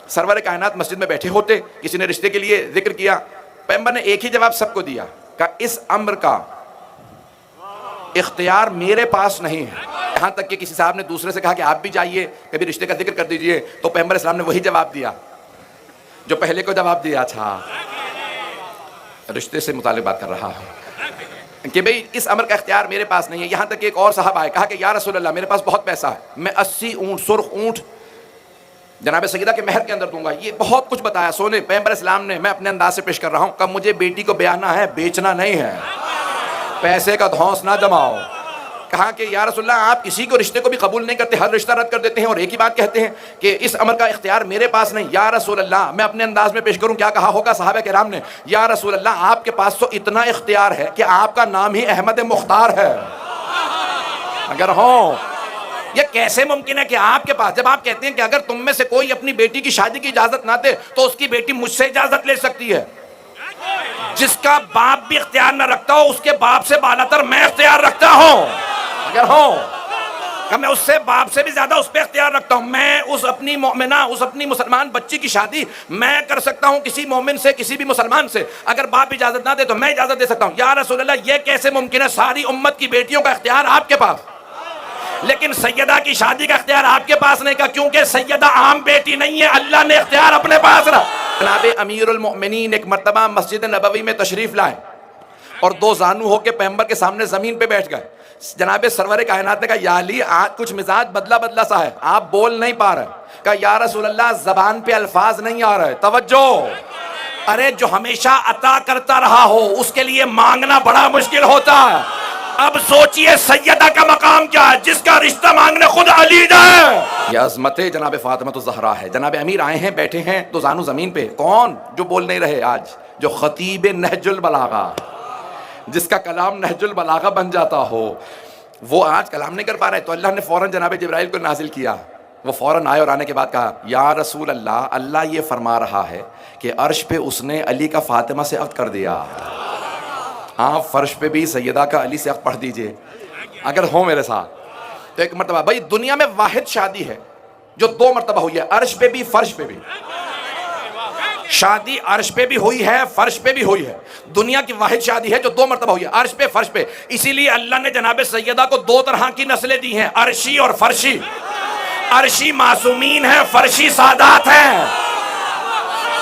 سرور کائنات مسجد میں بیٹھے ہوتے، کسی نے رشتے کے لیے ذکر کیا، پیغمبر نے ایک ہی جواب سب کو دیا کہ اس امر کا اختیار میرے پاس نہیں ہے۔ یہاں تک کہ کسی صاحب نے دوسرے سے کہا کہ آپ بھی جائیے کبھی رشتے کا ذکر کر دیجئے، تو پیغمبر اسلام نے وہی جواب دیا جو پہلے کو جواب دیا تھا۔ رشتے سے متعلق بات کر رہا ہوں کہ بھئی اس امر کا اختیار میرے پاس نہیں ہے۔ یہاں تک کہ ایک اور صاحب آئے، کہا کہ یا رسول اللہ میرے پاس بہت پیسہ ہے، میں 80 اونٹ سرخ اونٹ جناب سیدہ کے مہر کے اندر دوں گا، یہ بہت کچھ بتایا سونے پیغمبر اسلام نے۔ میں اپنے انداز سے پیش کر رہا ہوں کہ مجھے بیٹی کو بیانا ہے، بیچنا نہیں ہے، پیسے کا دھونس نہ جماؤ۔ کہا کہ یا رسول اللہ آپ کسی کو رشتے کو بھی قبول نہیں کرتے، ہر رشتہ رد کر دیتے ہیں اور ایک ہی بات کہتے ہیں کہ اس امر کا اختیار میرے پاس نہیں۔ یا رسول اللہ میں اپنے انداز میں پیش کروں، کیا کہا ہوگا صحابہ کرام نے؟ یا رسول اللہ آپ کے پاس تو اتنا اختیار ہے کہ آپ کا نام ہی احمد مختار ہے۔ اگر ہوں یہ کیسے ممکن ہے کہ آپ کے پاس، جب آپ کہتے ہیں کہ اگر تم میں سے کوئی اپنی بیٹی کی شادی کی اجازت نہ دے تو اس کی بیٹی مجھ سے اجازت لے سکتی ہے۔ جس کا باپ بھی اختیار نہ رکھتا ہو اس کے باپ سے بالاتر میں اختیار رکھتا ہوں۔ اگر ہوں کہ میں اس سے باپ سے بھی زیادہ اس پہ اختیار رکھتا ہوں۔ میں اس اپنی مومنہ، اس اپنی مسلمان بچی کی شادی میں کر سکتا ہوں کسی مومن سے، کسی بھی مسلمان سے، اگر باپ اجازت نہ دے تو میں اجازت دے سکتا ہوں۔ یا رسول اللہ یہ کیسے ممکن ہے؟ ساری امت کی بیٹیوں کا اختیار آپ کے پاس، لیکن سیدہ کی شادی کا اختیار آپ کے پاس نہیں، کا کیونکہ سیدہ عام بیٹی نہیں ہے، اللہ نے اختیار اپنے پاس رکھا۔ جناب امیر المؤمنین ایک مرتبہ مسجد نبوی میں تشریف لائے اور دو زانو ہو کے پیغمبر کے سامنے زمین پہ بیٹھ گئے۔ جناب سرور کائنات نے کہا یا علی آج کچھ مزاج بدلا سا ہے، آپ بول نہیں پا رہے۔ کہا یا رسول اللہ زبان پہ الفاظ نہیں آ رہے، توجہ۔ ارے جو ہمیشہ عطا کرتا رہا ہو اس کے لیے مانگنا بڑا مشکل ہوتا ہے۔ اب سوچئے سیدہ کا مقام کیا ہے، جس کا رشتہ مانگنے خود علی جائے۔ یہ عظمت جناب فاطمہ الزہرا ہے۔ جناب امیر آئے ہیں، بیٹھے ہیں، تو زانو زمین پہ۔ کون جو بول نہیں رہے آج؟ جو خطیب نہج البلاغہ، جس کا کلام نہج البلاغہ بن جاتا ہو، وہ آج کلام نہیں کر پا رہے، تو اللہ نے فوراً جناب جبرائیل کو نازل کیا۔ وہ فوراً آئے اور آنے کے بعد کہا یا رسول اللہ، اللہ یہ فرما رہا ہے کہ عرش پہ اس نے علی کا فاطمہ سے عقد کر دیا، آپ فرش پہ بھی سیدہ کا علی سے عقد پڑھ دیجئے اگر ہو میرے ساتھ۔ تو ایک مرتبہ، بھائی دنیا میں واحد شادی ہے جو دو مرتبہ ہوئی ہے، عرش پہ بھی فرش پہ بھی۔ شادی عرش پہ بھی ہوئی ہے، فرش پہ بھی ہوئی ہے۔ دنیا کی واحد شادی ہے جو دو مرتبہ ہوئی ہے، عرش پہ فرش پہ۔ اسی لیے اللہ نے جناب سیدہ کو دو طرح کی نسلیں دی ہیں، عرشی اور فرشی۔ عرشی معصومین ہیں، فرشی سادات ہیں۔